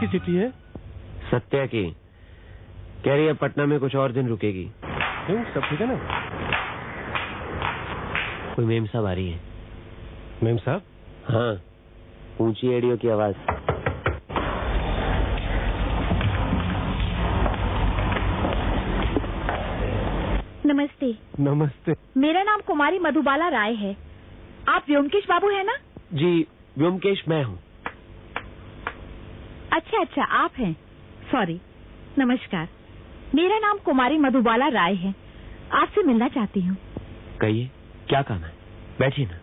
किसकी चिट्ठी है? सत्या की। कह रही है पटना में कुछ और दिन रुकेगी। क्यों, सब ठीक है ना? कोई मेम साहब आ रही है। मेम साहब? हाँ, ऊंची एडियो की आवाज। नमस्ते। नमस्ते। मेरा नाम कुमारी मधुबाला राय है। आप व्योमकेश बाबू है ना? जी, व्योमकेश मैं हूँ। अच्छा, आप हैं। सॉरी। नमस्कार, मेरा नाम कुमारी मधुबाला राय है। आपसे मिलना चाहती हूँ। कहिए, क्या काम है? बैठिए ना।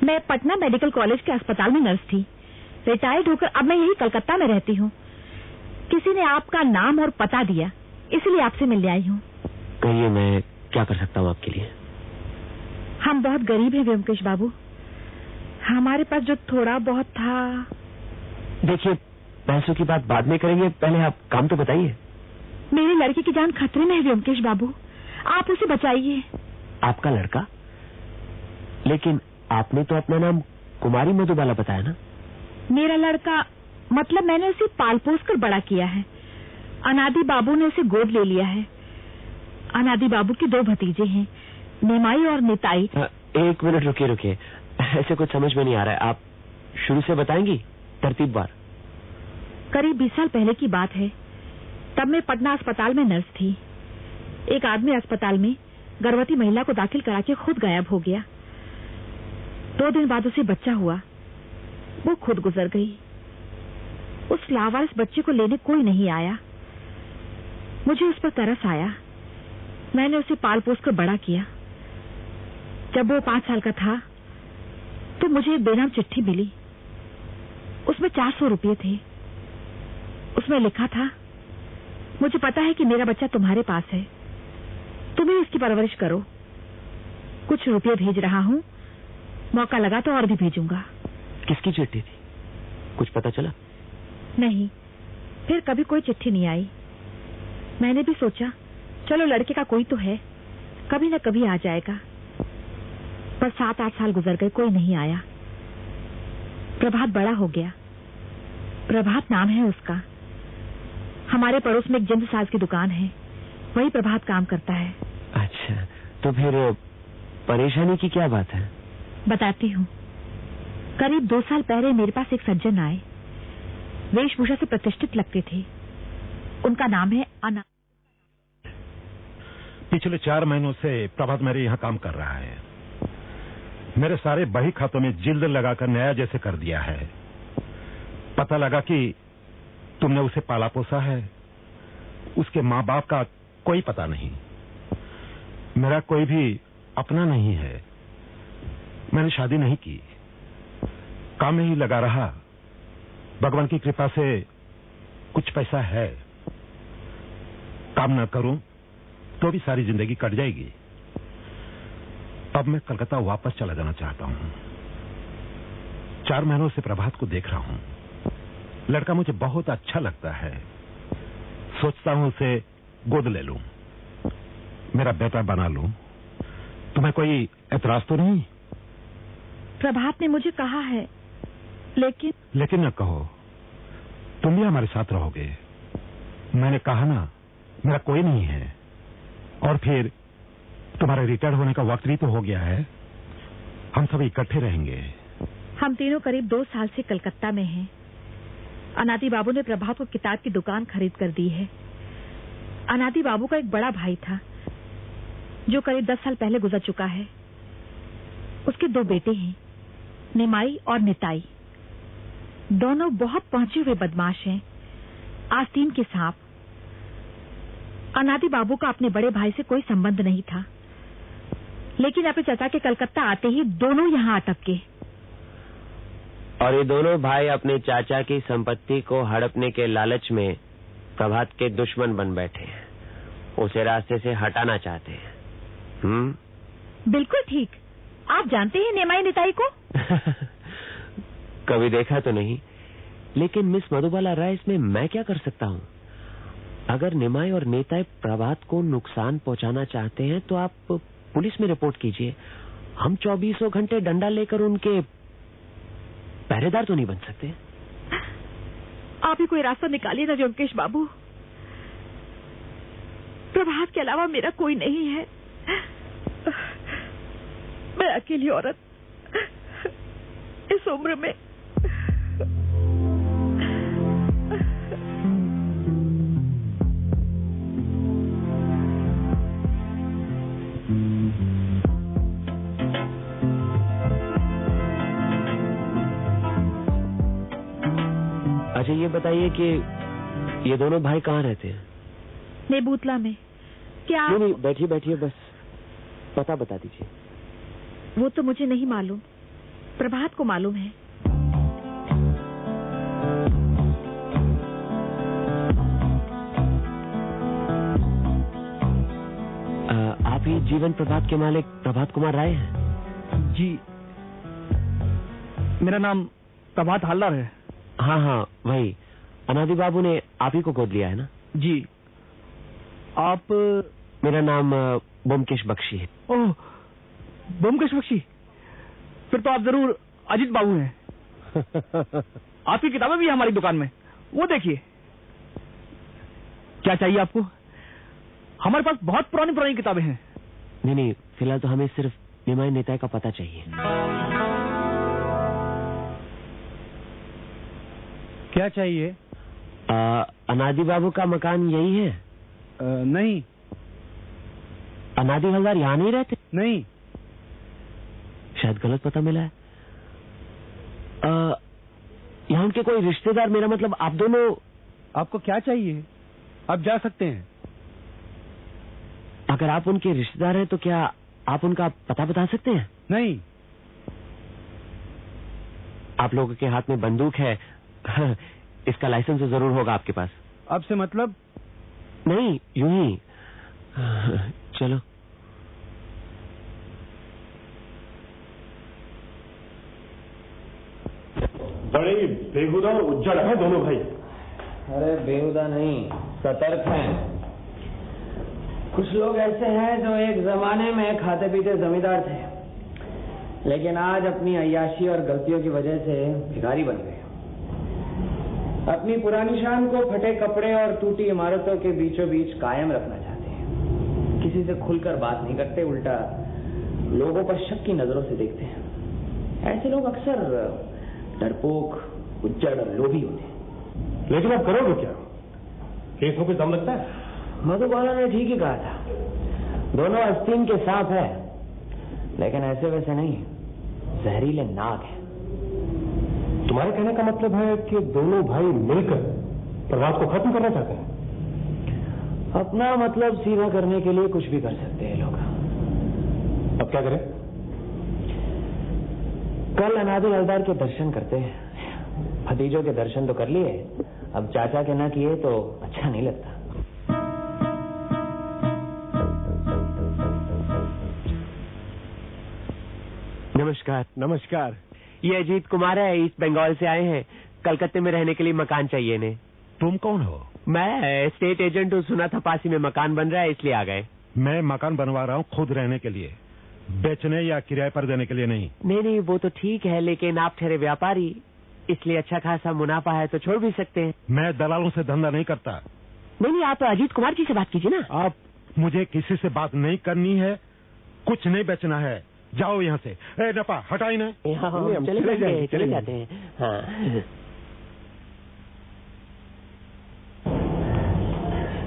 मैं पटना मेडिकल कॉलेज के अस्पताल में नर्स थी। रिटायर्ड होकर अब मैं यही कलकत्ता में रहती हूँ। किसी ने आपका नाम और पता दिया, इसलिए आपसे मिलने आई हूँ। कहिए, मैं क्या कर सकता हूँ आपके लिए? हम बहुत गरीब हैं व्योमकेश बाबू। हमारे पास जो थोड़ा बहुत था। देखिए, पैसों की बात बाद में करेंगे, पहले आप काम तो बताइए। मेरे लड़के की जान खतरे में है व्योमकेश बाबू, आप उसे बचाइए। आपका लड़का? लेकिन आपने तो अपना नाम कुमारी मधुबाला बताया ना? मेरा लड़का, मतलब मैंने उसे पाल पोस कर बड़ा किया है। अनादि बाबू ने उसे गोद ले लिया है। अनादि बाबू के 2 भतीजे हैं, निमाई और निताई। 1 मिनट रुकिए। ऐसे कुछ समझ में नहीं आ रहा है, आप शुरू से बताएंगी तरतीबवार। करीब 20 साल पहले की बात है। तब मैं पटना अस्पताल में नर्स थी। एक आदमी अस्पताल में गर्भवती महिला को दाखिल करा के खुद गायब हो गया। 2 दिन बाद उसे बच्चा हुआ। वो खुद गुजर गई। उस लावारिस बच्चे को लेने कोई नहीं आया। मुझे उस पर तरस आया। मैंने उसे पाल पोस कर बड़ा किया। जब वो 5 साल का था तो मुझे एक बेनाम चिट्ठी मिली। उसमें 400 रुपये थे। उसमें लिखा था, मुझे पता है कि मेरा बच्चा तुम्हारे पास है, तुम ही इसकी परवरिश करो। कुछ रुपये भेज रहा हूं, मौका लगा तो और भी भेजूंगा। किसकी चिट्ठी थी? कुछ पता चला? नहीं, फिर कभी कोई चिट्ठी नहीं आई। मैंने भी सोचा चलो लड़के का कोई तो है, कभी न कभी आ जाएगा। पर 7-8 साल गुजर गए, कोई नहीं आया। प्रभात बड़ा हो गया। प्रभात नाम है उसका। हमारे पड़ोस में एक जिंद साज की दुकान है, वही प्रभात काम करता है। अच्छा, तो फिर परेशानी की क्या बात है? बताती हूँ। करीब 2 साल पहले मेरे पास एक सज्जन आए। वेशभूषा से प्रतिष्ठित लगते थे। उनका नाम है अना। पिछले 4 महीनों से प्रभात मेरे यहाँ काम कर रहा है। मेरे सारे बही खातों में जिल्द लगाकर नया जैसे कर दिया है। पता लगा कि तुमने उसे पाला पोसा है। उसके माँ बाप का कोई पता नहीं। मेरा कोई भी अपना नहीं है। मैंने शादी नहीं की, काम में ही लगा रहा। भगवान की कृपा से कुछ पैसा है। काम न करूं तो भी सारी जिंदगी कट जाएगी। अब मैं कलकत्ता वापस चला जाना चाहता हूं। 4 महीनों से प्रभात को देख रहा हूं। लड़का मुझे बहुत अच्छा लगता है। सोचता हूं उसे गोद ले लूं, मेरा बेटा बना लूं। तुम्हें कोई एतराज तो नहीं? प्रभात ने मुझे कहा है, लेकिन न कहो, तुम भी हमारे साथ रहोगे। मैंने कहा ना, मेरा कोई नहीं है। और फिर तुम्हारे रिटायर होने का वक्त भी तो हो गया है। हम सब इकट्ठे रहेंगे। हम तीनों करीब 2 साल से कलकत्ता में हैं। अनादि बाबू ने प्रभात को किताब की दुकान खरीद कर दी है। अनादि बाबू का एक बड़ा भाई था जो करीब 10 साल पहले गुजर चुका है। उसके 2 बेटे हैं, निमाई और निताई। दोनों बहुत पहुंचे हुए बदमाश हैं, आस्तीन के सांप। अनादि बाबू का अपने बड़े भाई से कोई संबंध नहीं था, लेकिन अपने चाचा के कलकत्ता आते ही दोनों यहाँ अटके। और ये दोनों भाई अपने चाचा की संपत्ति को हड़पने के लालच में प्रभात के दुश्मन बन बैठे हैं। उसे रास्ते से हटाना चाहते हैं। बिल्कुल ठीक। आप जानते हैं निमाई निताई को? कभी देखा तो नहीं, लेकिन मिस मधुबाला राय, इसमें मैं क्या कर सकता हूँ? अगर निमाई और निताई प्रभात को नुकसान पहुंचाना चाहते हैं तो आप पुलिस में रिपोर्ट कीजिए। हम 24 घंटे डंडा लेकर उनके पहरेदार तो नहीं बन सकते। आप ही कोई रास्ता निकालिए ना जोमकेश बाबू। प्रभात के अलावा मेरा कोई नहीं है। मैं अकेली औरत इस उम्र में। अच्छा ये बताइए कि ये दोनों भाई कहाँ रहते हैं? नेबूतला में। क्या? नहीं, बैठिए बैठिए, बस पता बता दीजिए। वो तो मुझे नहीं मालूम, प्रभात को मालूम है। आप ही जीवन प्रभात के मालिक प्रभात कुमार राय हैं? जी, मेरा नाम प्रभात हालदार है। हाँ हाँ वही। अनादि बाबू ने आप ही को गोद लिया है ना? जी। आप? मेरा नाम ब्योमकेश बख्शी है। ओह, ब्योमकेश बख्शी। फिर तो आप जरूर अजीत बाबू हैं। आपकी किताबें भी है हमारी दुकान में, वो देखिए। क्या चाहिए आपको? हमारे पास बहुत पुरानी पुरानी किताबें हैं। नहीं नहीं, फिलहाल तो हमें सिर्फ निमाई नेताय का पता चाहिए। क्या चाहिए? अनादि बाबू का मकान यही है? नहीं। अनादि हलदार यहाँ नहीं रहते? नहीं। शायद गलत पता मिला है। यहाँ उनके कोई रिश्तेदार, मेरा मतलब आप दोनों। आपको क्या चाहिए? आप जा सकते हैं। अगर आप उनके रिश्तेदार हैं तो क्या आप उनका पता बता सकते हैं? नहीं। आप लोगों के हाथ में बंदूक है, इसका लाइसेंस तो जरूर होगा आपके पास। आपसे मतलब? नहीं, यूं ही। चलो। बड़े बेहुदा और उज्जड़ हैं दोनों भाई। अरे बेहुदा नहीं, सतर्क हैं। कुछ लोग ऐसे हैं जो एक जमाने में खाते पीते जमींदार थे, लेकिन आज अपनी अय्याशी और गलतियों की वजह से भिखारी बन गए। अपनी पुरानी शान को फटे कपड़े और टूटी इमारतों के बीचों बीच कायम रखना चाहते हैं। किसी से खुलकर बात नहीं करते, उल्टा लोगों पर शक की नजरों से देखते हैं। ऐसे लोग अक्सर डरपोक, उज्जड़ और लोभी होते हैं। लेकिन आप करोगे क्या? केसों पे दम लगता है? मधुबाला ने ठीक ही कहा था, दोनों आस्तीन के सांप है, लेकिन ऐसे वैसे नहीं, जहरीले नाग है। तुम्हारे कहने का मतलब है कि दोनों भाई मिलकर प्रभात को खत्म करना चाहते हैं? अपना मतलब सीधा करने के लिए कुछ भी कर सकते हैं लोग। अब क्या करें? कल अनादि हलदार के दर्शन करते हैं। भतीजों के दर्शन तो कर लिए, अब चाचा के ना किए तो अच्छा नहीं लगता। नमस्कार। नमस्कार। ये अजीत कुमार है, ईस्ट बंगाल से आए हैं। कलकत्ते में रहने के लिए मकान चाहिए ने। तुम कौन हो? मैं स्टेट एजेंट हूँ, सुना था पासी में मकान बन रहा है इसलिए आ गए। मैं मकान बनवा रहा हूँ खुद रहने के लिए, बेचने या किराए पर देने के लिए नहीं। नहीं वो तो ठीक है, लेकिन आप ठहरे व्यापारी, इसलिए अच्छा खासा मुनाफा है तो छोड़ भी सकते हैं। मैं दलालों से धंधा नहीं करता। नहीं आप अजीत कुमार जी से बात कीजिए ना। आप मुझे किसी से बात नहीं करनी है, कुछ नहीं बेचना है, जाओ यहाँ से। ए नपा हटाई ना। चले जाते हैं। हाँ।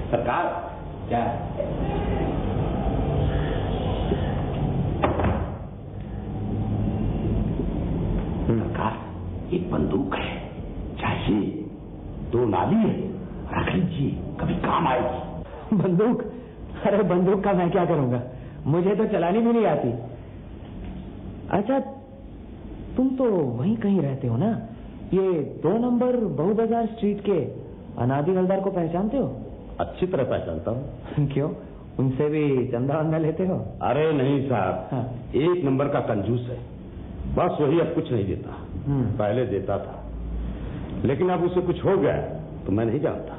सरकार क्या? सरकार एक बंदूक है, चाहिए, 2 नाली है, रख लीजिए, कभी काम आएगी। बंदूक? अरे बंदूक का मैं क्या करूंगा, मुझे तो चलानी भी नहीं आती। अच्छा तुम तो वहीं कहीं रहते हो ना, ये 2 नंबर बहु बाजार स्ट्रीट के अनादि हलदार को पहचानते हो? अच्छी तरह पहचानता हूँ। क्यों, उनसे भी चंदा वंदा लेते हो? अरे नहीं साहब, हाँ। 1 नंबर का कंजूस है, बस वही अब कुछ नहीं देता। पहले देता था, लेकिन अब उसे कुछ हो गया तो मैं नहीं जानता।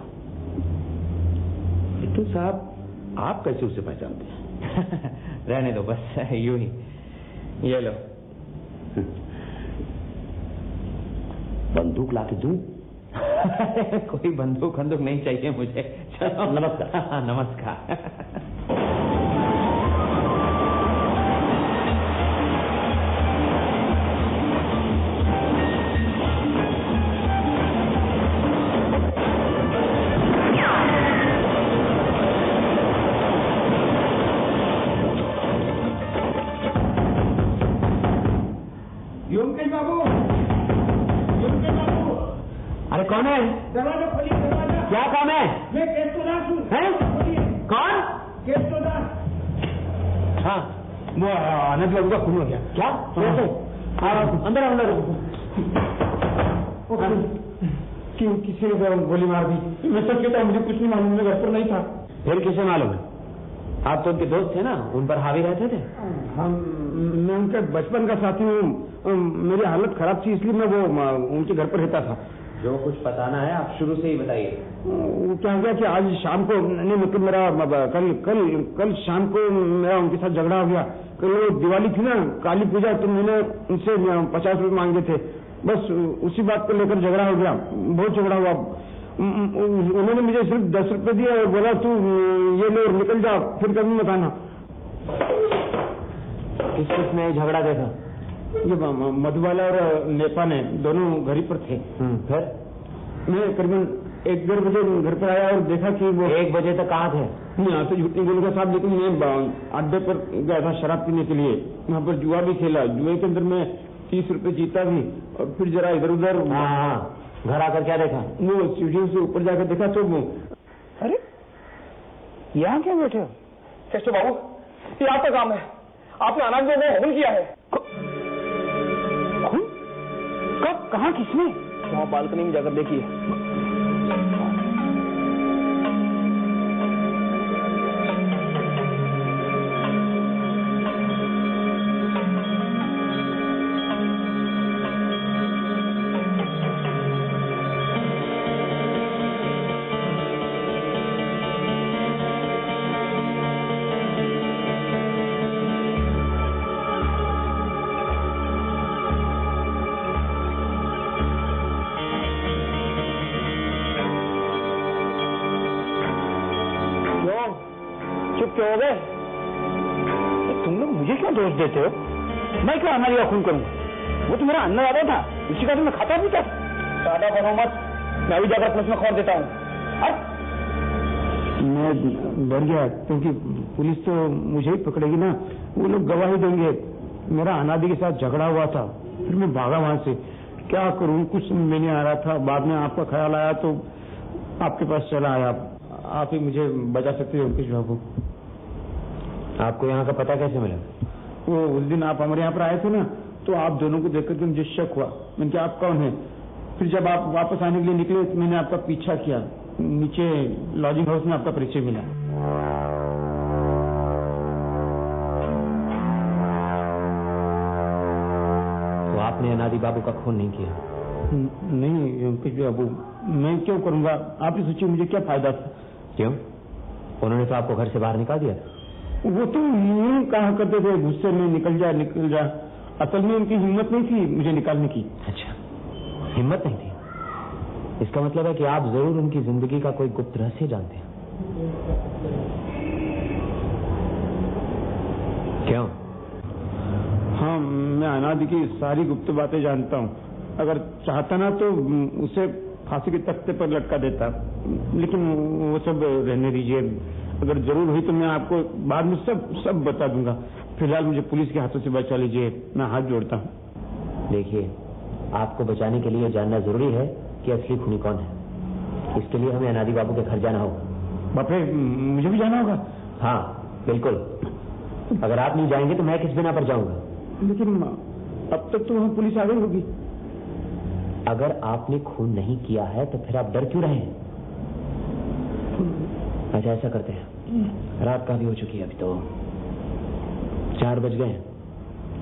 तो साहब आप कैसे उसे पहचानते हैं? रहने दो बस यूं ही। ये लो। बंदूक ला के दूं? कोई बंदूक नहीं चाहिए मुझे। चलो नमस्कार। नमस्कार। अरे कौन है? दरवाजा खोलिए, दरवाजा। क्या काम है? मैं केशवदास हूँ। हैं? कौन? केशवदास। हाँ, वो आनंद बाबू का खून हो गया। क्या? कैसे? अंदर अंदर। क्यों, किसी ने गोली मार दी? मैं सब कहता हूँ, मुझे कुछ नहीं मालूम, मैं घर पर नहीं था। फिर किसे मालूम है? आप तो उनके दोस्त थे ना, उन पर हावी रहते थे। मैं उनके बचपन का साथी हूँ। मेरी हालत खराब थी, इसलिए मैं वो उनके घर पर रहता था। जो कुछ बताना है आप शुरू से ही बताइए। वो क्या हो गया कि आज शाम को नहीं, मतलब मेरा कल शाम को मेरा उनके साथ झगड़ा हो गया। कल वो दिवाली थी ना, काली पूजा, तो मैंने उनसे 50 रुपए मांगे थे। बस उसी बात को लेकर झगड़ा हो गया, बहुत झगड़ा हुआ। उन्होंने मुझे सिर्फ 10 रुपए दिए और बोला तू ये ले और निकल जा, फिर कभी मत आना। किस में झगड़ा देखा? ये मधुबाला और नेपा ने दोनों घर ही पर थे। फिर? मैं करीबन 1-1:30 बजे घर पर आया और देखा कि वो 1 बजे तक कहाँ थे? नहीं, यहाँ तो झूठ नहीं बोलूंगा साहब, लेकिन मैं अड्डे पर गया था शराब पीने के लिए। वहाँ पर जुआ भी खेला, जुए के अंदर मैं 30 रुपए जीता भी, और फिर जरा इधर उधर। हाँ, घर आकर क्या देखा? वो सीढ़ियों से ऊपर जाकर देखा तो अरे यहाँ क्या बैठे हो? केशव बाबू, ये आपका काम है। आपने आनंद को खून किया है। खून? कब, कहाँ, किसने? वहाँ बालकनी में जाकर देखिए। चुप क्यों हो गए? तुम लोग मुझे क्यों दोष देते हो? मैं क्यों अनाज का खून करूंगा? वो तो मेरा अन्नदाता था, उसी का तो मैं खाता भी था। ज्यादा बनो मत, मैं अभी जाकर पुलिस में खबर देता हूँ। मैं डर गया, क्योंकि पुलिस तो मुझे ही पकड़ेगी ना। वो लोग गवाही देंगे। मेरा अनादि के साथ झगड़ा हुआ था, फिर मैं भागा वहां से। क्या करूं, कुछ समझ नहीं आ रहा था। बाद में आपका ख्याल आया तो आपके पास चला आया। आप ही मुझे बचा सकते हो अंकुश बाबू। आपको यहाँ का पता कैसे मिला? वो उस दिन आप हमारे यहाँ पर आए थे ना, तो आप दोनों को देखकर मुझे शक हुआ। मैंने कहा आप कौन है? फिर जब आप वापस आने के लिए निकले तो मैंने आपका पीछा किया। नीचे लॉजिंग हाउस में आपका परिचय मिला। तो आपने अनादि बाबू का खून नहीं किया? नहीं अंकुश बाबू, मैं क्यों करूंगा? आप ही सोचिए, मुझे क्या फायदा था? क्यों? उन्होंने तो आपको घर से बाहर निकाल दिया। वो तो यूं कहा करते थे गुस्से में, निकल जा। असल में उनकी हिम्मत नहीं थी मुझे निकालने की। अच्छा, हिम्मत नहीं थी? इसका मतलब है कि आप जरूर उनकी जिंदगी का कोई गुप्त रहस्य जानते हैं। क्यों? हाँ, मैं अनादि की सारी गुप्त बातें जानता हूँ। अगर चाहता ना तो उसे फांसी के तख्ते पर लटका देता, लेकिन वो सब रहने दीजिए। अगर जरूर हुई तो मैं आपको बाद में सब बता दूंगा। फिलहाल मुझे पुलिस के हाथों से बचा लीजिए, मैं हाथ जोड़ता हूँ। देखिए, आपको बचाने के लिए जानना जरूरी है कि असली खूनी कौन है। इसके लिए हमें अनादि बाबू के घर जाना होगा। बाप रे, मुझे भी जाना होगा? हाँ बिल्कुल। अगर आप नहीं जाएंगे तो मैं किस बिना पर जाऊंगा? लेकिन अब तक तो वहाँ पुलिस आ गई होगी। अगर आपने खून नहीं किया है तो फिर आप डर क्यों रहे हैं? अच्छा, ऐसा करते हैं, रात का भी हो चुकी है, अभी तो 4 बज गए।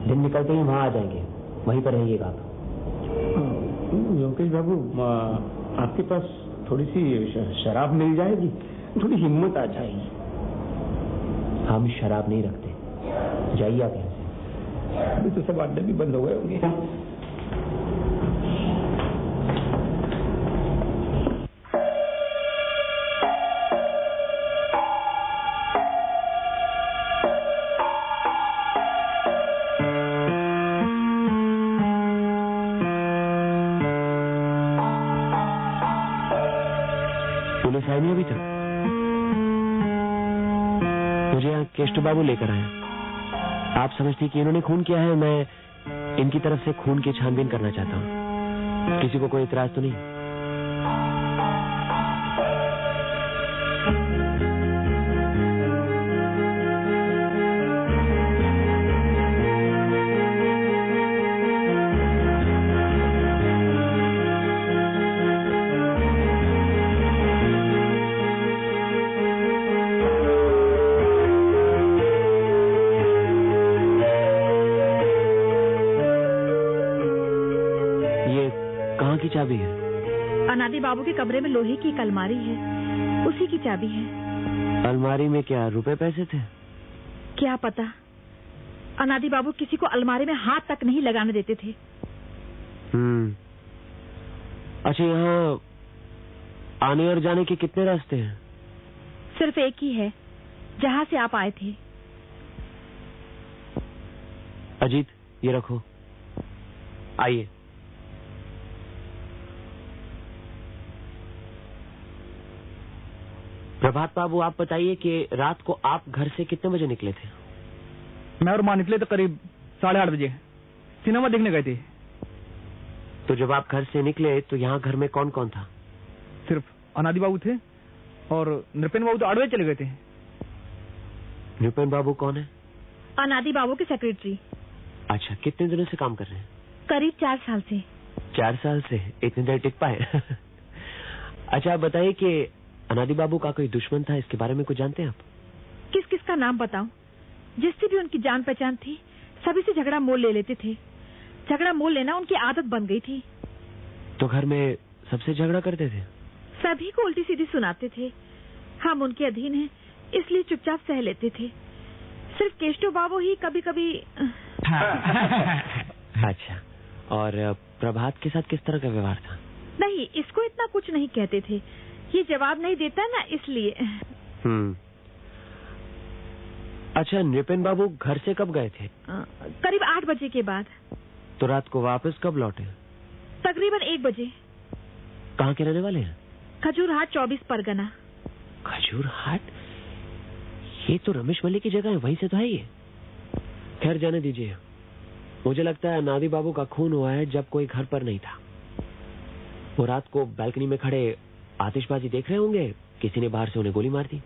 दिन निकलते ही वहां आ जाएंगे, वहीं पर रहिएगा आप। योगेश बाबू, आपके पास थोड़ी सी शराब मिल जाएगी? थोड़ी हिम्मत आ जाएगी। हम शराब नहीं रखते, जाइए आप यहाँ से। अभी तो सब अड्डे भी बंद हो गए होंगे। पुलिस आई नहीं अभी तक? मुझे यहाँ केष्ट बाबू लेकर आए। आप समझती कि इन्होंने खून किया है? मैं इनकी तरफ से खून की छानबीन करना चाहता हूँ। किसी को कोई इतराज तो नहीं? की चाबी है? अनादि बाबू के कमरे में लोहे की एक अलमारी है, उसी की चाबी है। अलमारी में क्या रुपए पैसे थे? क्या पता। अनादि बाबू किसी को अलमारी में हाथ तक नहीं लगाने देते थे। अच्छा, यहाँ आने और जाने के कितने रास्ते हैं? सिर्फ एक ही है, जहाँ से आप आए थे। अजीत, ये रखो। आइए। प्रभात बाबू, आप बताइए कि रात को आप घर से कितने बजे निकले थे? मैं और मां निकले तो करीब 8:30 बजे। सिनेमा देखने गए थे। तो जब आप घर से निकले तो यहाँ घर में कौन कौन था? सिर्फ अनादि बाबू थे और नृपेन बाबू तो आडवे चले गए थे। नृपेन बाबू कौन है? अनादि बाबू के सेक्रेटरी। अच्छा, कितने दिनों से काम कर रहे हैं? करीब 4 साल से। 4 साल से? इतनी देर टिक पाए? अच्छा, आप बताइए कि अनादि बाबू का कोई दुश्मन था, इसके बारे में कुछ जानते हैं आप? किस किस का नाम बताऊं? जिससे भी उनकी जान पहचान थी, सभी से झगड़ा मोल ले लेते थे। झगड़ा मोल लेना उनकी आदत बन गई थी। तो घर में सबसे झगड़ा करते थे? सभी को उल्टी सीधी सुनाते थे। हम उनके अधीन हैं, इसलिए चुपचाप सह लेते थे। सिर्फ केष्टो बाबू ही कभी कभी। अच्छा, और प्रभात के साथ किस तरह का व्यवहार था? नहीं, इसको इतना कुछ नहीं कहते थे। ये जवाब नहीं देता ना, इसलिए। अच्छा, नृपेन बाबू घर से कब गए थे? करीब 8 बजे के बाद। तो रात को वापस कब लौटे? तकरीबन 1 बजे। कहाँ के रहने वाले हैं? खजूरहाट 24 परगना। खजूरहाट? ये तो रमेश मल्लिक की जगह है, वहीं से तो है ये। खैर, जाने दीजिए। मुझे लगता है अनादि बाबू का खून हुआ है जब कोई घर पर नहीं था। वो रात को बालकनी में खड़े आतिशबाजी देख रहे होंगे, किसी ने बाहर से उन्हें गोली मार दी।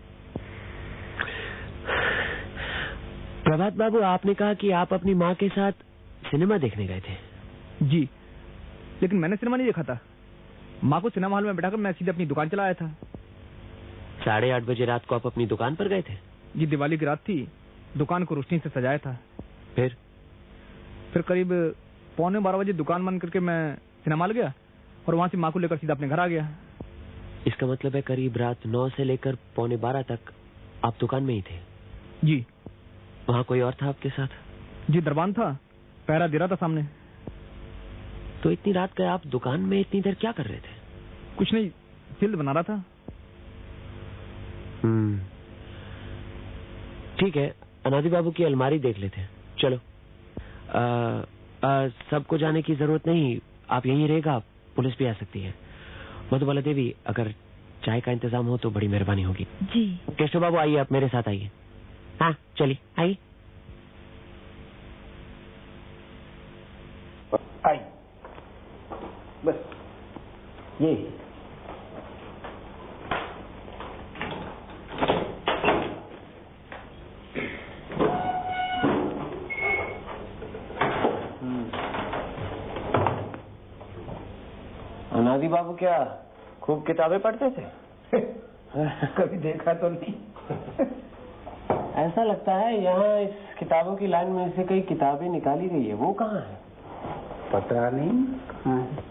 प्रभात बाबू, आपने कहा कि आप अपनी माँ के साथ सिनेमा देखने गए थे। जी, लेकिन मैंने सिनेमा नहीं देखा था। माँ को सिनेमा हॉल में बैठाकर मैं सीधे अपनी दुकान चला आया था। 8:30 बजे रात को आप अपनी दुकान पर गए थे? जी, दिवाली की रात थी। दुकान को रोशनी से सजाया था। फिर करीब 11:15 बजे दुकान बंद करके मैं सिनेमा हॉल गया और वहां से माँ को लेकर सीधा अपने घर आ गया। इसका मतलब है करीब रात 9 से लेकर 11:15 तक आप दुकान में ही थे? जी। वहाँ कोई और था आपके साथ? जी, दरबान था, पहरा दे रहा था सामने। तो इतनी रात गए आप दुकान में इतनी देर क्या कर रहे थे? कुछ नहीं, जिल्द बना रहा था। ठीक है, अनादि बाबू की अलमारी देख लेते हैं। चलो। सबको जाने की जरूरत नहीं, आप यहीं रहेगा, पुलिस भी आ सकती है। मधुबाला देवी, अगर चाय का इंतजाम हो तो बड़ी मेहरबानी होगी। जी। केशव बाबू, आइए, आप मेरे साथ आइए। हाँ, चलिए, आइए। आई बस ये। अनादि बाबू क्या खूब किताबें पढ़ते थे? कभी देखा तो नहीं। ऐसा लगता है यहाँ इस किताबों की लाइन में से कई किताबें निकाली गई है। वो कहाँ है? पता नहीं कहाँ है।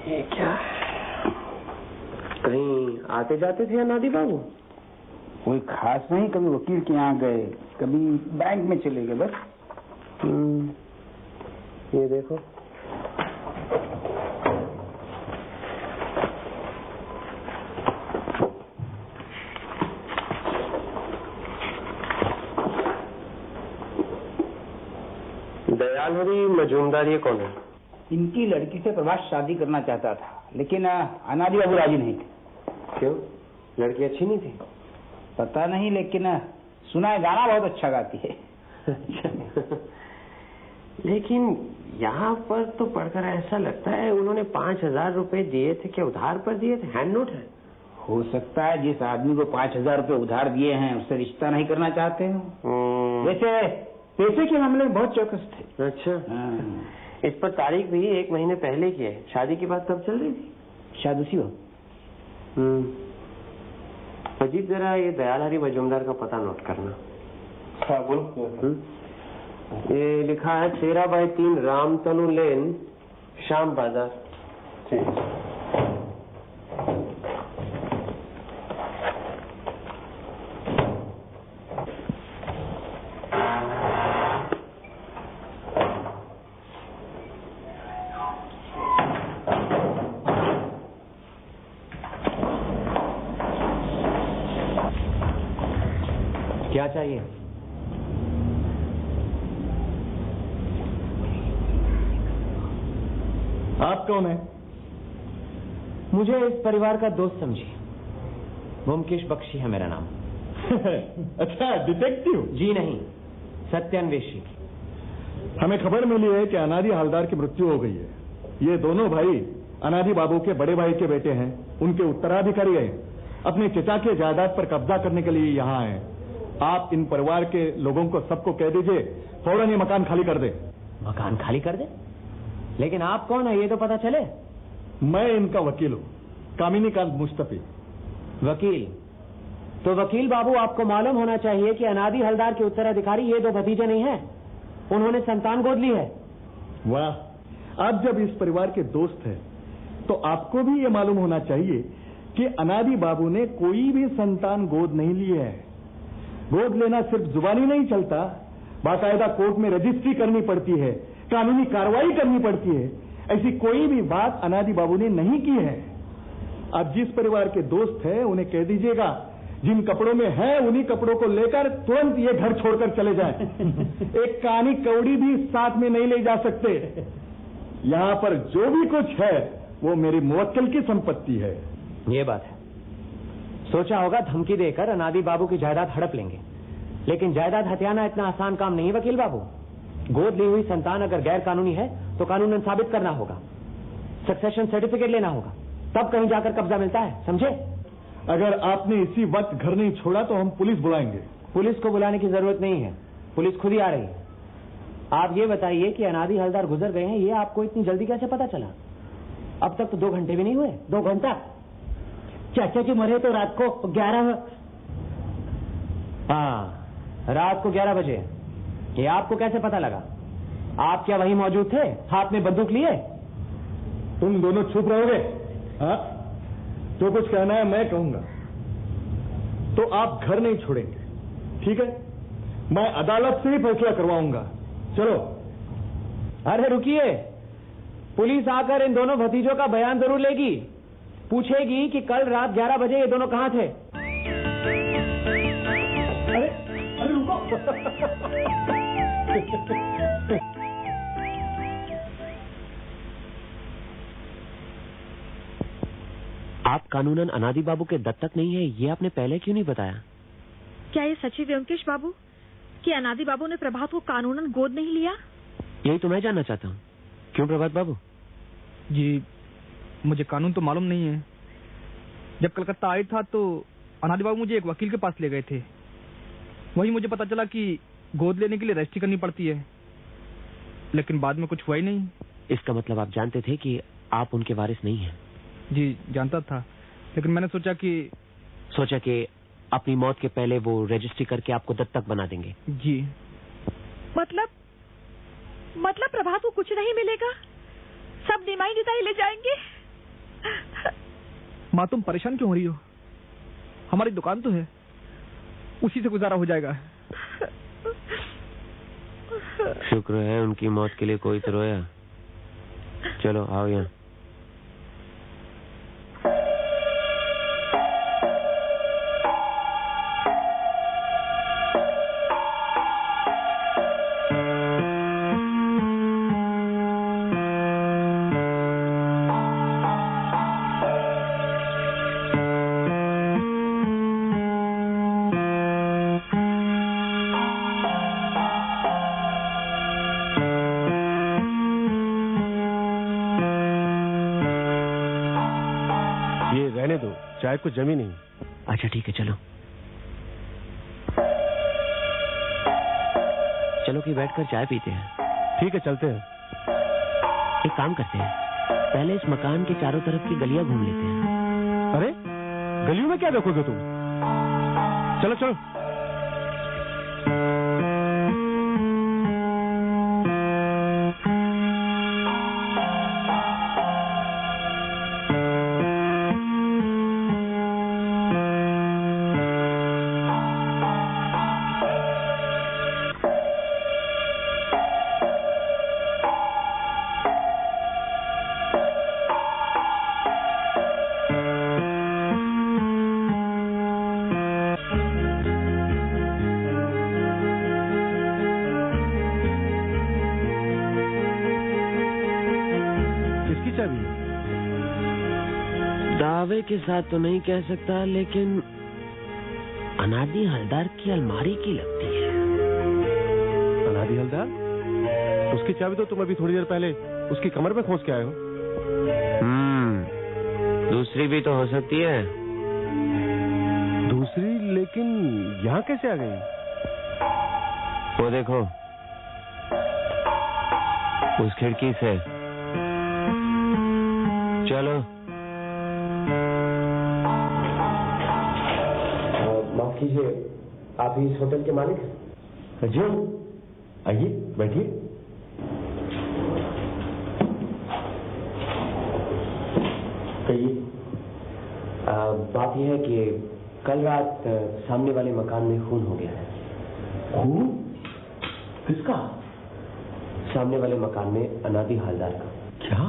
ये क्या है? कहीं आते जाते थे अनादि बाबू? कोई खास नहीं, कभी वकील के यहाँ गए, कभी बैंक में चले गए, बस। ये देखो, दयालहरी मजूमदार ये कौन है? इनकी लड़की से प्रभास शादी करना चाहता था, लेकिन अनादि बाबू राजी नहीं थे। क्यों? लड़की अच्छी नहीं थी? पता नहीं, लेकिन सुना है गाना बहुत अच्छा गाती है। लेकिन यहाँ पर तो पढ़कर ऐसा लगता है उन्होंने 5,000 रुपए दिए थे। क्या उधार पर दिए थे? हैंड नोट है? हो सकता है जिस आदमी को 5,000 रुपए उधार दिए हैं उससे रिश्ता नहीं करना चाहते हो। वैसे पैसे के मामले में बहुत चौकस थे। अच्छा। इस पर तारीख भी 1 महीने पहले की है। शादी की बात कब चल रही थी? शायद उसी वक्त। अजीत, जरा ये दयालहरी मजूमदार का पता नोट करना। हाँ बोलो। ये लिखा है 13/3 रामतनु लेन, शाम बाजार। ठीक। क्या चाहिए? आप कौन है? मुझे इस परिवार का दोस्त समझिए। मुमकिश बख्शी है मेरा नाम। अच्छा, डिटेक्टिव? जी नहीं, सत्यान्वेषी। हमें खबर मिली है कि अनादि हवलदार की मृत्यु हो गई है। ये दोनों भाई अनादि बाबू के बड़े भाई के बेटे हैं। उनके उत्तराधिकारी हैं। अपने चचा के जायदाद पर कब्जा करने के लिए यहाँ आए। आप इन परिवार के लोगों को सबको कह दीजिए फौरन ये मकान खाली कर दे। मकान खाली कर दे? लेकिन आप कौन है ये तो पता चले। मैं इनका वकील हूँ, कामिनी कांत मुस्तफी। वकील? तो वकील बाबू, आपको मालूम होना चाहिए कि अनादि हवलदार के उत्तराधिकारी ये 2 भतीजे नहीं हैं। उन्होंने संतान गोद ली है। वाह, आप जब इस परिवार के दोस्त हैं तो आपको भी ये मालूम होना चाहिए कि अनादि बाबू ने कोई भी संतान गोद नहीं ली है। गोद लेना सिर्फ जुबानी नहीं चलता, बाकायदा कोर्ट में रजिस्ट्री करनी पड़ती है, कानूनी कार्रवाई करनी पड़ती है। ऐसी कोई भी बात अनादि बाबू ने नहीं की है। आप जिस परिवार के दोस्त हैं उन्हें कह दीजिएगा जिन कपड़ों में है उन्हीं कपड़ों को लेकर तुरंत ये घर छोड़कर चले जाएं। एक कानी कौड़ी भी साथ में नहीं ले जा सकते। यहाँ पर जो भी कुछ है वो मेरी मुवक्किल की संपत्ति है। ये बात है। सोचा होगा धमकी देकर अनादि बाबू की जायदाद हड़प लेंगे, लेकिन जायदाद हथियाना इतना आसान काम नहीं वकील बाबू। गोद ली हुई संतान अगर गैर कानूनी है तो कानूनन साबित करना होगा, सक्सेशन सर्टिफिकेट लेना होगा, तब कहीं जाकर कब्जा मिलता है, समझे? अगर आपने इसी वक्त घर नहीं छोड़ा तो हम पुलिस बुलाएंगे। पुलिस को बुलाने की जरूरत नहीं है, पुलिस खुद ही आ रही है। आप ये बताइए कि अनादि हवलदार गुजर गए हैं, ये आपको इतनी जल्दी कैसे पता चला? अब तक तो 2 घंटे भी नहीं हुए। 2 घंटा? चाचा जी मरे तो रात को 11। हाँ, रात को 11 बजे। ये आपको कैसे पता लगा? आप क्या वहीं मौजूद थे, हाथ में बंदूक लिए? तुम दोनों चुप रहोगे? हाँ, जो कुछ कहना है मैं कहूंगा। तो आप घर नहीं छोड़ेंगे, ठीक है? मैं अदालत से ही फैसला करवाऊंगा। चलो। अरे रुकिए, पुलिस आकर इन दोनों भतीजों का बयान जरूर लेगी, पूछेगी कि कल रात 11 बजे ये दोनों कहां थे। अरे रुको। आप कानूनन अनादि बाबू के दत्तक नहीं है, ये आपने पहले क्यों नहीं बताया? क्या ये सच है व्योमकेश बाबू कि अनादि बाबू ने प्रभात को कानूनन गोद नहीं लिया? यही तो मैं जानना चाहता हूँ। क्यों प्रभात बाबू? जी, मुझे कानून तो मालूम नहीं है। जब कलकत्ता आई था तो अनादि बाबू मुझे एक वकील के पास ले गए थे। वही मुझे पता चला कि गोद लेने के लिए रजिस्ट्री करनी पड़ती है, लेकिन बाद में कुछ हुआ ही नहीं। इसका मतलब आप जानते थे कि आप उनके वारिस नहीं हैं? जी, जानता था, लेकिन मैंने सोचा कि अपनी मौत के पहले वो रजिस्ट्री करके आपको दत्तक बना देंगे। जी। मतलब प्रभात को कुछ नहीं मिलेगा, सब निमाई निताई ले जाएंगे। माँ, तुम परेशान क्यों हो रही हो? हमारी दुकान तो है, उसी से गुजारा हो जाएगा। शुक्र है उनकी मौत के लिए कोई तो रोया। चलो आओ यहाँ। चाय को जमी नहीं। अच्छा ठीक है, चलो चलो कि बैठकर चाय पीते हैं। ठीक है चलते हैं। एक काम करते हैं, पहले इस मकान के चारों तरफ की गलियां घूम लेते हैं। अरे गलियों में क्या देखोगे तुम? चलो चलो। दावे के साथ तो नहीं कह सकता, लेकिन अनादि हलदार की अलमारी की लगती है। अनादि हलदार? उसकी चाबी तो तुम अभी थोड़ी देर पहले उसकी कमर में खोस के आए हो। दूसरी भी तो हो सकती है। दूसरी? लेकिन यहाँ कैसे आ गई? वो देखो, उस खिड़की से। चलो। माफ कीजिए, आप इस होटल के मालिक हैं? जी, आइए बैठिए। कहिए। बात यह है कि कल रात सामने वाले मकान में खून हो गया है। खून? किसका? सामने वाले मकान में अनादि हालदार का। क्या?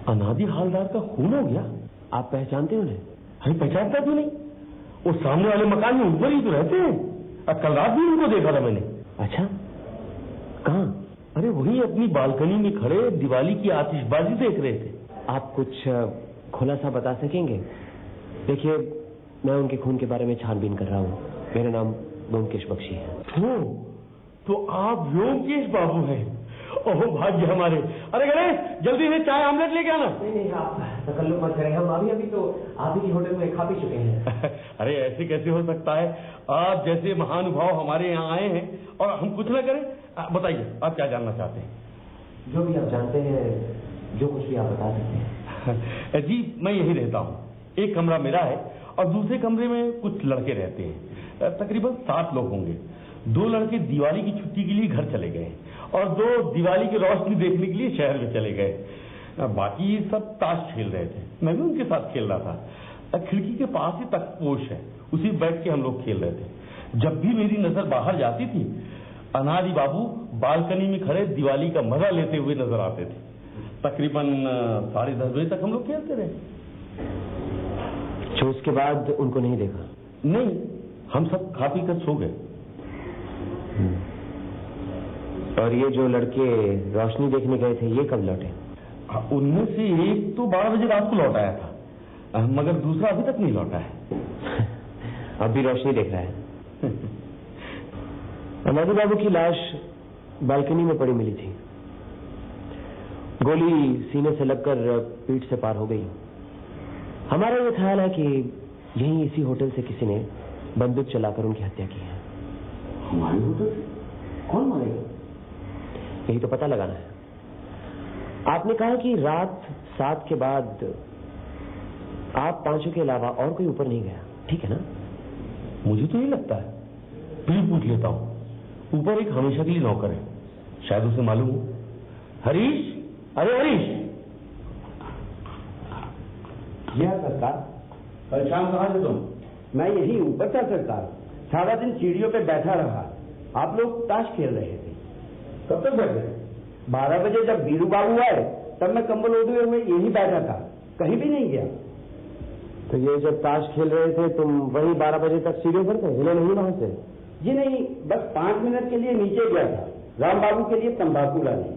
अनादि हालदार का खून हो गया? आप पहचानते हो उन्हें? अरे पहचानता क्यों नहीं? वो सामने वाले मकान में ऊपर ही तो रहते हैं। कल रात भी उनको देखा था मैंने। अच्छा, कहाँ? अरे वही अपनी बालकनी में खड़े दिवाली की आतिशबाजी देख रहे थे। आप कुछ खुलासा बता सकेंगे? देखिए, मैं उनके खून के बारे में छानबीन कर रहा हूँ। मेरा नाम ब्योमकेश बख्शी है। तो आप ब्योमकेश बाबू हैं? ओह भाग्य हमारे। अरे गणेश, जल्दी से चाय आमलेट लेके आना। नहीं, आप तकल्लुफ मत करें, हम अभी तो आप ही की होटल में खा पी चुके हैं। अरे ऐसे कैसे हो सकता है? आप जैसे महानुभाव हमारे यहाँ आए हैं और हम कुछ न करें? बताइए, आप क्या जानना चाहते हैं? जो भी आप जानते हैं, जो कुछ भी आप बता सकते हैं। जी, मैं यही रहता हूँ। एक कमरा मेरा है और दूसरे कमरे में कुछ लड़के रहते हैं। तकरीबन 7 लोग होंगे। 2 लड़के दिवाली की छुट्टी के लिए घर चले गए और 2 दिवाली की रोशनी देखने के लिए शहर में चले गए। बाकी सब ताश खेल रहे थे। मैं भी उनके साथ खेल रहा था। खिड़की के पास ही तख्तपोश है, उसी बैठ के हम लोग खेल रहे थे। जब भी मेरी नजर बाहर जाती थी, अनादि बाबू बालकनी में खड़े दिवाली का मजा लेते हुए नजर आते थे। तकरीबन 10:30 बजे तक हम लोग खेलते रहे। तो उसके बाद उनको नहीं देखा? नहीं, हम सब खा पी कर सो गए। और ये जो लड़के रोशनी देखने गए थे, ये कब लौटे? उनमें से एक तो 12 बजे रात को लौट आया था, मगर दूसरा अभी तक नहीं लौटा है। अब भी रोशनी देख रहा है। अनादि बाबू की लाश बालकनी में पड़ी मिली थी। गोली सीने से लगकर पीठ से पार हो गई। हमारा ये ख्याल है कि यहीं इसी होटल से किसी ने बंदूक चलाकर उनकी हत्या की है। हमारे होटल से? कौन मारेगा? यही तो पता लगाना है। आपने कहा कि रात 7 के बाद आप 5 के अलावा और कोई ऊपर नहीं गया, ठीक है ना? मुझे तो नहीं लगता है, फिर पूछ लेता हूँ। ऊपर एक हमेशा के लिए नौकर है, शायद उसे मालूम हो। हरीश, अरे हरीश। क्या सरकार? कल शाम कहाँ से तुम? मैं यही ऊपर था सरकार, सारा दिन सीढ़ियों पे बैठा रहा। आप लोग ताश खेल रहे थे। कब तक बैठे? 12 बजे जब बीरू बाबू आए तब मैं कंबल ओढ़े हुए यही बैठा था, कहीं भी नहीं गया। तो ये जब ताश खेल रहे थे तुम वही 12 बजे तक सीढ़ियों पर थे, हिले नहीं वहां से? जी नहीं, बस 5 मिनट के लिए नीचे गया था, राम बाबू के लिए तंबाकू लाने।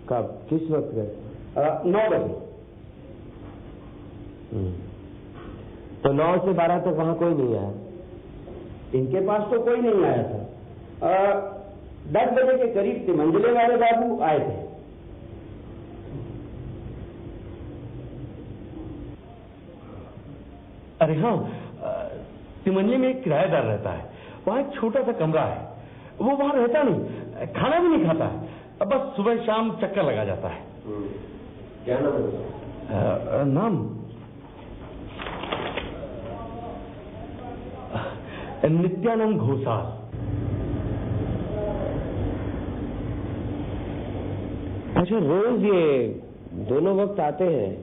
कब, किस वक्त गए? 9 बजे। तो 9 से 12 तक वहां कोई नहीं आया? इनके पास तो कोई नहीं आया था। 10 बजे के करीब तिमंजले वाले बाबू आए थे। अरे हाँ, तिमंजले में एक किराएदार रहता है, वहां एक छोटा सा कमरा है। वो वहां रहता नहीं, खाना भी नहीं खाता है, बस सुबह शाम चक्कर लगा जाता है। क्या नाम है? नाम नित्यानंद घोषाल। अच्छा, रोज ये दोनों वक्त आते हैं,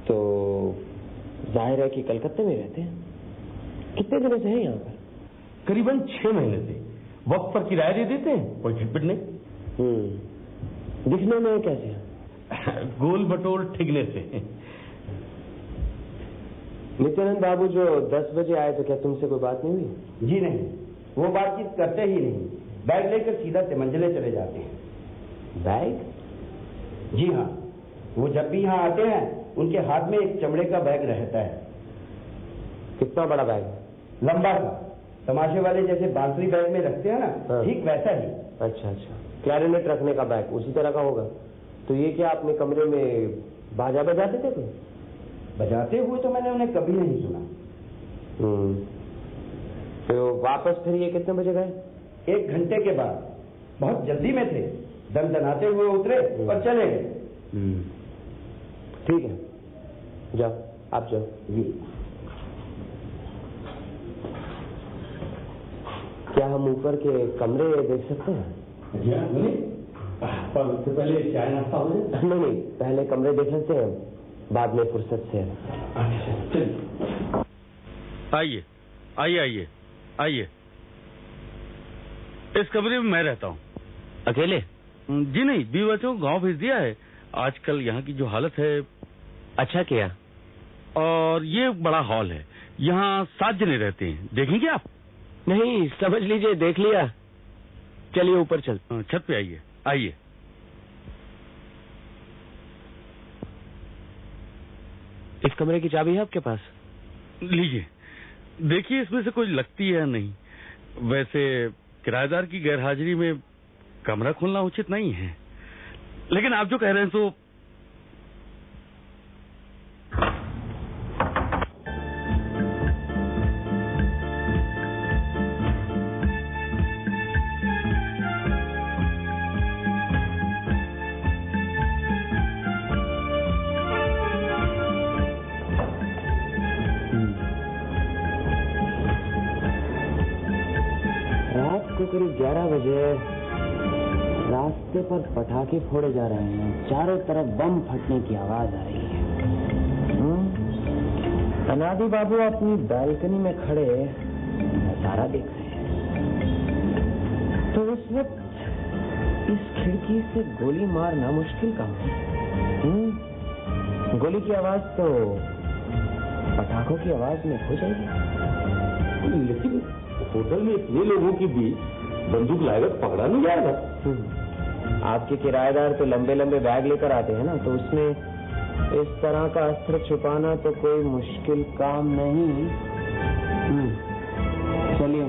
तो जाहिर है कि कलकत्ते में रहते हैं। कितने दिनों से हैं यहाँ पर? करीबन 6 महीने से। वक्त पर किराया दे देते हैं, कोई खटपट नहीं। दिखने में कैसे? गोल बटोल ठिगने से। नित्यानंद बाबू जो 10 बजे आए तो क्या तुमसे कोई बात नहीं हुई? जी नहीं, वो बातचीत करते ही नहीं, बैग लेकर सीधा तिमंजले चले जाते हैं। बैग? जी हाँ, वो जब भी यहाँ आते हैं उनके हाथ में एक चमड़े का बैग रहता है। कितना बड़ा बैग? लंबा सा, तमाशे वाले जैसे बांसुरी बैग में रखते हैं ना, ठीक वैसा ही। अच्छा, क्लैरिनेट रखने का बैग उसी तरह का होगा। तो ये क्या अपने कमरे में बाजा बजाते थे? कोई बजाते हुए तो मैंने उन्हें कभी नहीं सुना। तो वापस फिर ये कितने बजे गए? 1 घंटे के बाद। बहुत जल्दी में थे, दनदनाते हुए उतरे और चले गए। ठीक है, जाओ, आप जाओ। जी। क्या हम ऊपर के कमरे देख सकते हैं? पर उससे पहले चाय नाश्ता हो जाए? नहीं, पहले कमरे देख लेते हैं, बाद में फुर्सत से। आइए आइए आइए आइए। इस कमरे में मैं रहता हूँ। अकेले? जी नहीं, बीवी बच्चों को गांव भेज दिया है। आजकल यहाँ की जो हालत है। अच्छा किया। और ये बड़ा हॉल है, यहाँ 7 जने रहते हैं। देखेंगे आप? नहीं, समझ लीजिए देख लिया। चलिए ऊपर चल। छत पे आइए। आइए। इस कमरे की चाबी है आपके पास? लीजिए, देखिए इसमें से कोई लगती है नहीं। वैसे किराएदार की गैरहाजिरी में कमरा खोलना उचित नहीं है, लेकिन आप जो कह रहे हैं तो। करीब 11 बजे रास्ते पर पटाखे फोड़े जा रहे हैं, चारों तरफ बम फटने की आवाज आ रही है। अनादि बाबू अपनी बालकनी में खड़े नजारा देख रहे हैं। तो उस वक्त इस खिड़की से गोली मारना मुश्किल काम है। गोली की आवाज तो पटाखों की आवाज में हो जाएगी। लेकिन होटल में इतने लोगों की बीच बंदूक लाएगा तो पकड़ा नहीं जाएगा। आपके किराएदार तो लंबे लंबे बैग लेकर आते हैं ना, तो उसमें इस तरह का अस्त्र छुपाना तो कोई मुश्किल काम नहीं। चलिए।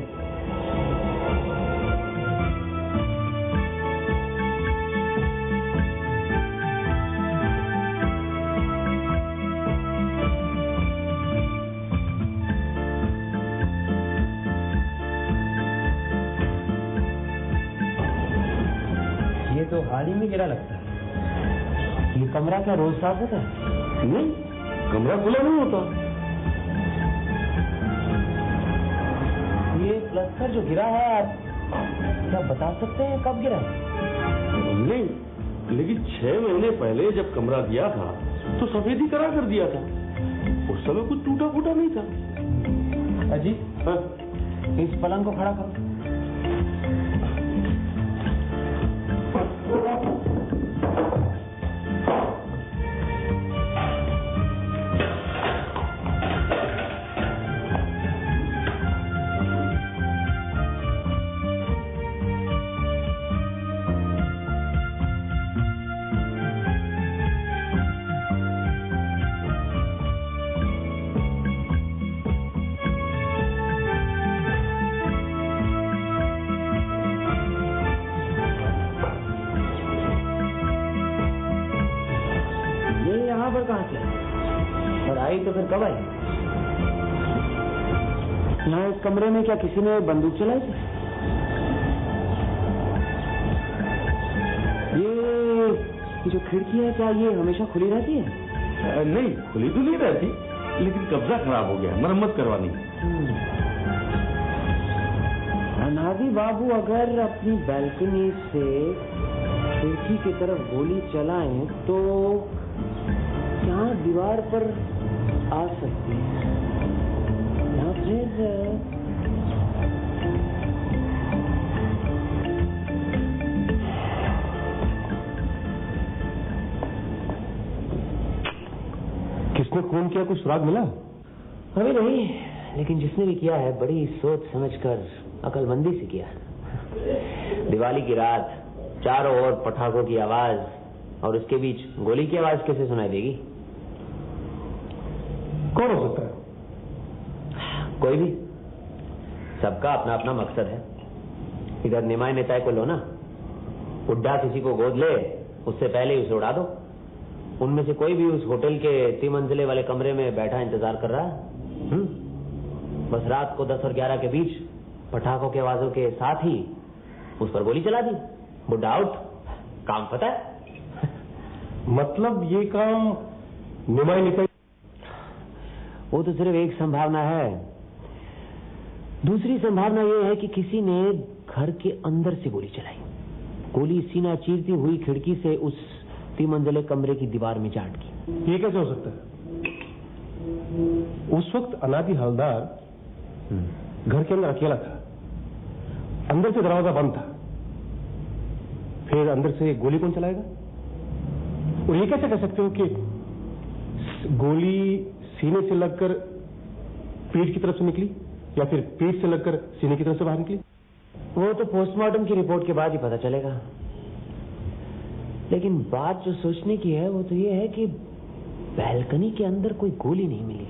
तो हाल ही में गिरा लगता है। ये कमरा क्या रोज साफ होता है? नहीं, कमरा खुला नहीं होता। ये प्लस्तर जो गिरा है, आप क्या बता सकते हैं कब गिरा? नहीं, लेकिन 6 महीने पहले जब कमरा दिया था तो सफेदी करा कर दिया था। उस समय कुछ टूटा फूटा नहीं था। अजी इस पलंग को खड़ा करो। और आई तो फिर कब आई? यहाँ इस कमरे में क्या किसी ने बंदूक चलाई थी? ये जो खिड़की है क्या ये हमेशा खुली रहती है? नहीं, खुली तो नहीं रहती, लेकिन कब्जा खराब हो गया, मरम्मत करवानी। अनादि बाबू अगर अपनी बैल्कनी से खिड़की की तरफ गोली चलाएं तो यहाँ दीवार पर आ सकती है या फिर किसने खून किया, कुछ सुराग मिला? अभी नहीं, लेकिन जिसने भी किया है बड़ी सोच समझकर अकलमंदी से किया। दिवाली की रात, चारों ओर पटाखों की आवाज और उसके बीच गोली की आवाज कैसे सुनाई देगी? कौन हो सकता है? कोई भी, सबका अपना अपना मकसद है। इधर निमाय नेताय को लो ना, बुड्ढा किसी को गोद ले उससे पहले ही उसे उड़ा दो। उनमें से कोई भी उस होटल के 3 मंजिले वाले कमरे में बैठा इंतजार कर रहा है। बस रात को 10 और 11 के बीच पटाखों की आवाजों के साथ ही उस पर गोली चला दी, बुड्ढा आउट, काम पता है। मतलब ये काम निमाय निकल? वो तो सिर्फ एक संभावना है। दूसरी संभावना ये है कि किसी ने घर के अंदर से गोली चलाई। गोली सीना चीरती हुई खिड़की से उस 3 मंजिले कमरे की दीवार में जा अटकी। ये कैसे हो सकता है? उस वक्त अनादि हवलदार घर के अंदर अकेला था, अंदर से दरवाजा बंद था, फिर अंदर से गोली कौन चलाएगा? और ये कैसे कह सकते हो कि गोली सीने से लगकर पीठ की तरफ से निकली या फिर पीठ से लगकर सीने की तरफ से बाहर निकली? वो तो पोस्टमार्टम की रिपोर्ट के बाद ही पता चलेगा। लेकिन बात जो सोचने की है वो तो ये है कि बैल्कनी के अंदर कोई गोली नहीं मिली।